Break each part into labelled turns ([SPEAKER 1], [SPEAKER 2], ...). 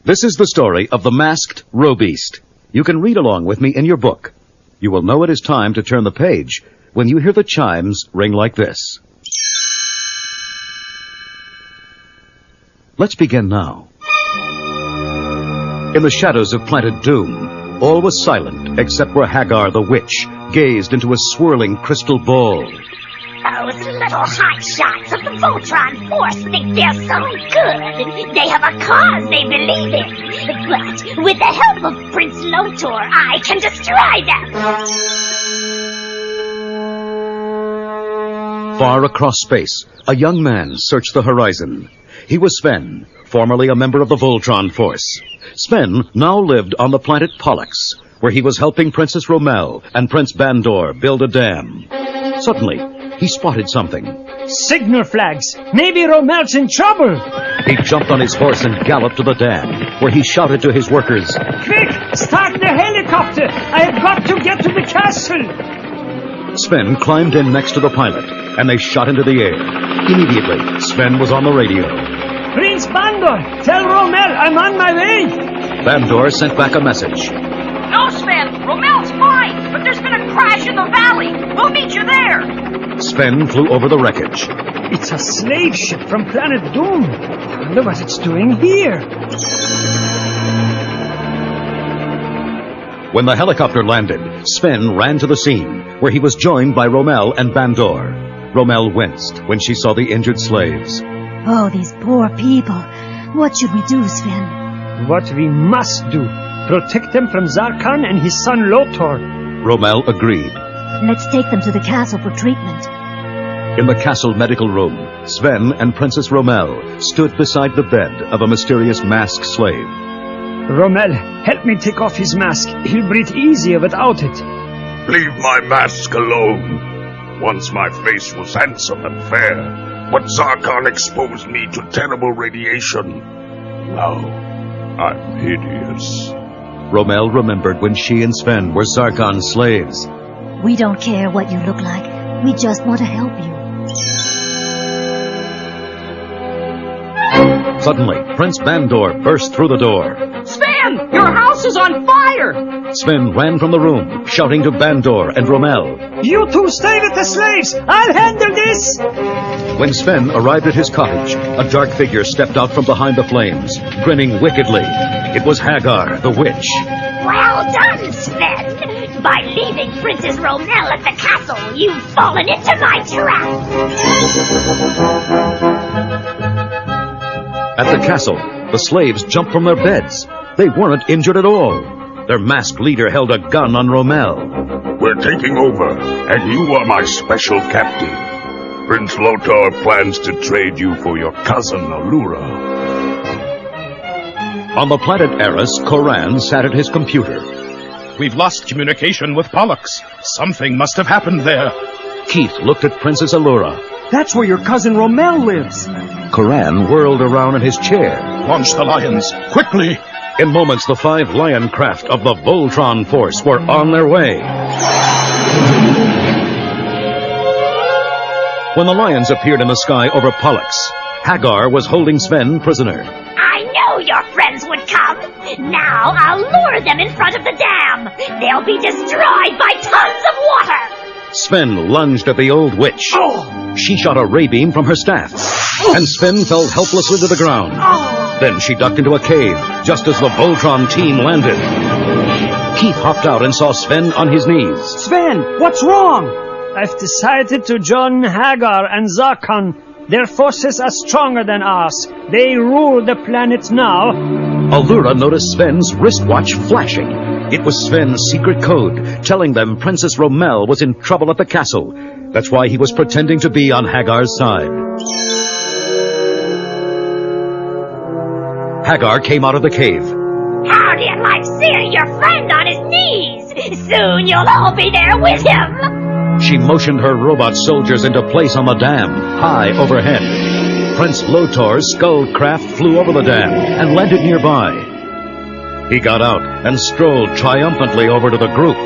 [SPEAKER 1] This is the story of the masked Robeast. You can read along with me in your book. You will know it is time to turn the page when you hear the chimes ring like this. Let's begin now. In the shadows of planted doom, all was silent except where Hagar the witch gazed into a swirling crystal ball.
[SPEAKER 2] Those little hotshots of the Voltron force think they're so good. They have a cause they believe in. But with the help of Prince Lotor, I can destroy them.
[SPEAKER 1] Far across space, a young man searched the horizon. He was Sven, formerly a member of the Voltron force. Sven now lived on the planet Pollux, where he was helping Princess Rommel and Prince Bandor build a dam. Suddenly, he spotted something.
[SPEAKER 3] Signal flags! Maybe Rommel's in trouble!
[SPEAKER 1] He jumped on his horse and galloped to the dam, where he shouted to his workers,
[SPEAKER 3] Quick! Start the helicopter! I have got to get to the castle!
[SPEAKER 1] Sven climbed in next to the pilot, and they shot into the air. Immediately, Sven was on the radio.
[SPEAKER 3] Prince Bandor, tell Rommel I'm on my way!
[SPEAKER 1] Bandor sent back a message.
[SPEAKER 4] No, Sven, Rommel's fine, but there's been a crash in the valley. We'll meet you there.
[SPEAKER 1] Sven flew over the wreckage.
[SPEAKER 3] It's a slave ship from planet Doom. I wonder what it's doing here.
[SPEAKER 1] When the helicopter landed, Sven ran to the scene, where he was joined by Rommel and Bandor. Rommel winced when she saw the injured slaves.
[SPEAKER 5] Oh, these poor people. What should we do, Sven?
[SPEAKER 3] What we must do. Protect them from Zarkan and his son Lotor.
[SPEAKER 1] Rommel agreed.
[SPEAKER 5] Let's take them to the castle for treatment.
[SPEAKER 1] In the castle medical room, Sven and Princess Rommel stood beside the bed of a mysterious masked slave.
[SPEAKER 3] Rommel, help me take off his mask. He'll breathe easier without it.
[SPEAKER 6] Leave my mask alone. Once my face was handsome and fair, but Zarkan exposed me to terrible radiation. Now, I'm hideous.
[SPEAKER 1] Rommel remembered when she and Sven were Zarkan's slaves.
[SPEAKER 5] We don't care what you look like. We just want to help you.
[SPEAKER 1] Suddenly, Prince Bandor burst through the door.
[SPEAKER 4] Sven, your house is on fire.
[SPEAKER 1] Sven ran from the room, shouting to Bandor and Rommel.
[SPEAKER 3] You two stay with the slaves! I'll handle this!
[SPEAKER 1] When Sven arrived at his cottage, a dark figure stepped out from behind the flames, grinning wickedly. It was Hagar, the witch.
[SPEAKER 2] Well done, Sven. By leaving Princess Rommel at the castle, you've fallen into my trap.
[SPEAKER 1] At the castle, the slaves jumped from their beds. They weren't injured at all. Their masked leader held a gun on Rommel.
[SPEAKER 6] We're taking over, and you are my special captive. Prince Lotor plans to trade you for your cousin Allura.
[SPEAKER 1] On the planet Eris, Koran sat at his computer.
[SPEAKER 7] We've lost communication with Pollux. Something must have happened there.
[SPEAKER 1] Keith looked at Princess Allura.
[SPEAKER 3] That's where your cousin Rommel lives.
[SPEAKER 1] Koran whirled around in his chair.
[SPEAKER 7] Launch the lions, quickly!
[SPEAKER 1] In moments, the 5 lion craft of the Voltron force were on their way. When the lions appeared in the sky over Pollux, Hagar was holding Sven prisoner.
[SPEAKER 2] I knew your friends would come. Now I'll lure them in front of the dam. They'll be destroyed by tons of water.
[SPEAKER 1] Sven lunged at the old witch. She shot a ray beam from her staff, and Sven fell helplessly to the ground. Then she ducked into a cave, just as the Voltron team landed. Keith hopped out and saw Sven on his knees.
[SPEAKER 3] Sven, what's wrong? I've decided to join Hagar and Zarkan. Their forces are stronger than ours. They rule the planet now.
[SPEAKER 1] Allura noticed Sven's wristwatch flashing. It was Sven's secret code, telling them Princess Rommel was in trouble at the castle. That's why he was pretending to be on Hagar's side. Hagar came out of the cave.
[SPEAKER 2] How do you like seeing your friend on his knees? Soon you'll all be there with him.
[SPEAKER 1] She motioned her robot soldiers into place on the dam, high overhead. Prince Lotor's skull craft flew over the dam and landed nearby. He got out and strolled triumphantly over to the group.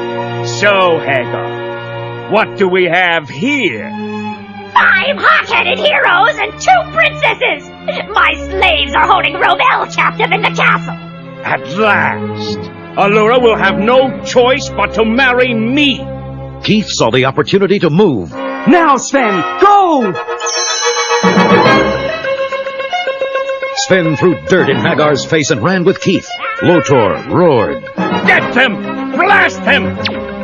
[SPEAKER 8] So, Hagar, what do we have here?
[SPEAKER 2] 5 hot-headed heroes and 2 princesses! My slaves are holding Rommel captive in the castle.
[SPEAKER 8] At last, Allura will have no choice but to marry me.
[SPEAKER 1] Keith saw the opportunity to move.
[SPEAKER 9] Now, Sven, go!
[SPEAKER 1] Sven threw dirt in Hagar's face and ran with Keith. Lotor roared.
[SPEAKER 8] Get them! Blast them!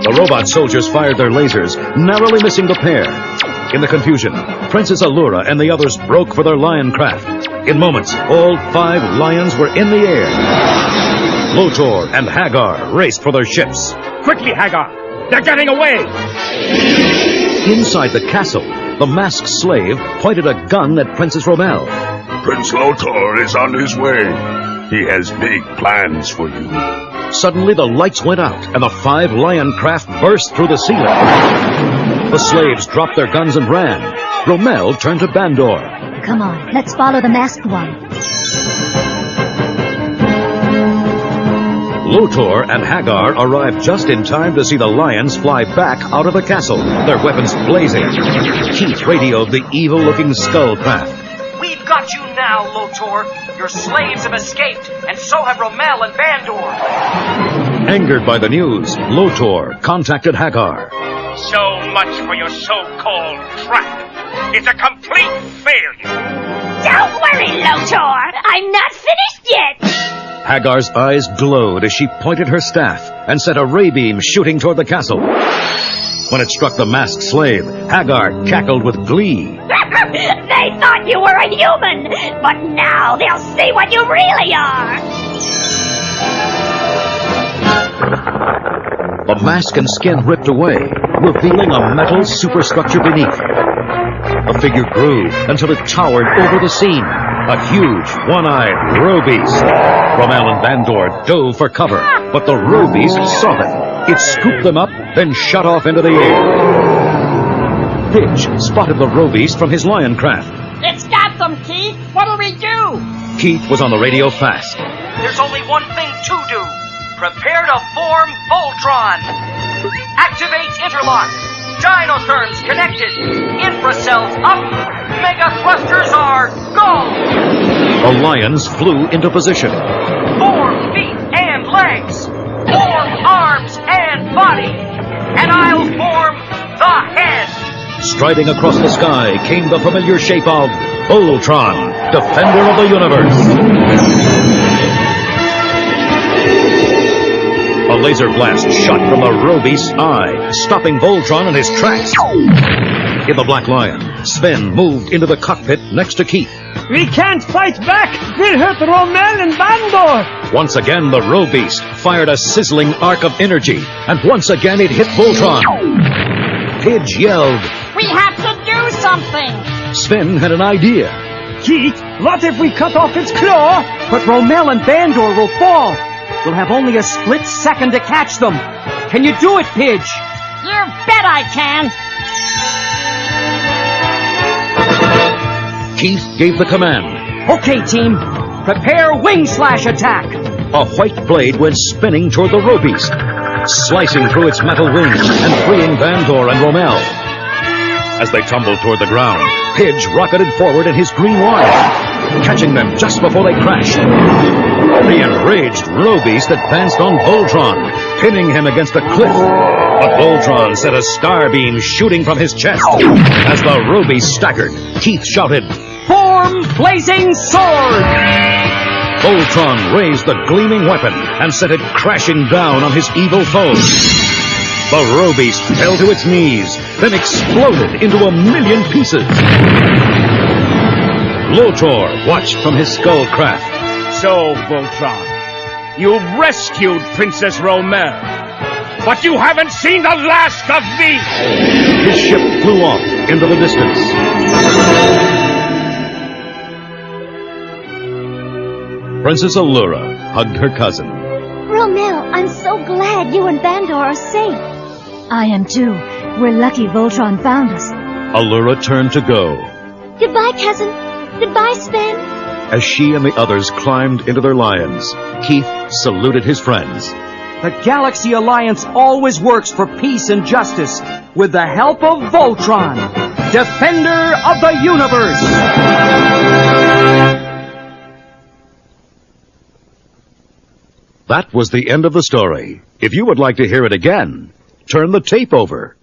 [SPEAKER 1] The robot soldiers fired their lasers, narrowly missing the pair. In the confusion, Princess Allura and the others broke for their lion craft. In moments, all 5 lions were in the air. Lotor and Hagar raced for their ships.
[SPEAKER 8] Quickly, Hagar! They're getting away!
[SPEAKER 1] Inside the castle, the masked slave pointed a gun at Princess Rommel.
[SPEAKER 6] Prince Lotor is on his way. He has big plans for you.
[SPEAKER 1] Suddenly, the lights went out, and the 5 lion craft burst through the ceiling. The slaves dropped their guns and ran. Rommel turned to Bandor.
[SPEAKER 5] Come on, let's follow the masked one.
[SPEAKER 1] Lotor and Hagar arrived just in time to see the lions fly back out of the castle, their weapons blazing. Keith radioed the evil-looking skull craft.
[SPEAKER 4] We've got you now, Lotor. Your slaves have escaped, and so have Rommel and Bandor.
[SPEAKER 1] Angered by the news, Lotor contacted Hagar.
[SPEAKER 8] So much for your so-called trap. It's a complete failure.
[SPEAKER 2] Don't worry, Lotor. I'm not finished yet.
[SPEAKER 1] Hagar's eyes glowed as she pointed her staff and sent a ray beam shooting toward the castle. When it struck the masked slave, Hagar cackled with glee.
[SPEAKER 2] They thought you were a human, but now they'll see what you really are.
[SPEAKER 1] The mask and skin ripped away, revealing a metal superstructure beneath. The figure grew until it towered over the scene. A huge, one-eyed Robeast. Rommel and Bandor dove for cover, but the Robeast saw them. It scooped them up, then shot off into the air. Pidge spotted the Robeast from his lion craft.
[SPEAKER 4] It's got them, Keith. What'll we do?
[SPEAKER 1] Keith was on the radio fast.
[SPEAKER 4] There's only one thing to do. Prepare to form Voltron. Activate interlock. Gynotherms connected. Infracells up. Mega thrusters are go.
[SPEAKER 1] The lions flew into position.
[SPEAKER 4] Form feet and legs. Form arms and body. And I'll form the head.
[SPEAKER 1] Striding across the sky came the familiar shape of Voltron, defender of the universe. A laser blast shot from the Robeast's eye, stopping Voltron in his tracks. In the Black Lion, Sven moved into the cockpit next to Keith.
[SPEAKER 3] We can't fight back! We'll hurt Rommel and Bandor!
[SPEAKER 1] Once again, the Robeast fired a sizzling arc of energy, and once again it hit Voltron. Pidge yelled.
[SPEAKER 4] We have to do something!
[SPEAKER 1] Sven had an idea.
[SPEAKER 9] Keith, what if we cut off its claw? But Rommel and Bandor will fall. We'll have only a split second to catch them. Can you do it, Pidge?
[SPEAKER 4] You bet I can!
[SPEAKER 1] Keith gave the command.
[SPEAKER 9] Okay, team. Prepare wing slash attack.
[SPEAKER 1] A white blade went spinning toward the Robeast, slicing through its metal wings and freeing Bandor and Rommel. As they tumbled toward the ground, Pidge rocketed forward in his green lion, catching them just before they crashed. The enraged Robeast advanced on Voltron, pinning him against a cliff. But Voltron sent a star beam shooting from his chest. As the Robeast staggered, Keith shouted,
[SPEAKER 9] Form blazing sword!
[SPEAKER 1] Voltron raised the gleaming weapon and sent it crashing down on his evil foe. The Robeast fell to its knees, then exploded into a million pieces. Lotor watched from his skull craft.
[SPEAKER 8] So, Voltron, you've rescued Princess Rommel, but you haven't seen the last of me!
[SPEAKER 1] His ship flew off into the distance. Princess Allura hugged her cousin.
[SPEAKER 5] Rommel, I'm so glad you and Bandor are safe. I am too. We're lucky Voltron found us.
[SPEAKER 1] Allura turned to go.
[SPEAKER 5] Goodbye, cousin. Goodbye, Sven.
[SPEAKER 1] As she and the others climbed into their lions, Keith saluted his friends.
[SPEAKER 9] The Galaxy Alliance always works for peace and justice with the help of Voltron, defender of the universe.
[SPEAKER 1] That was the end of the story. If you would like to hear it again, turn the tape over.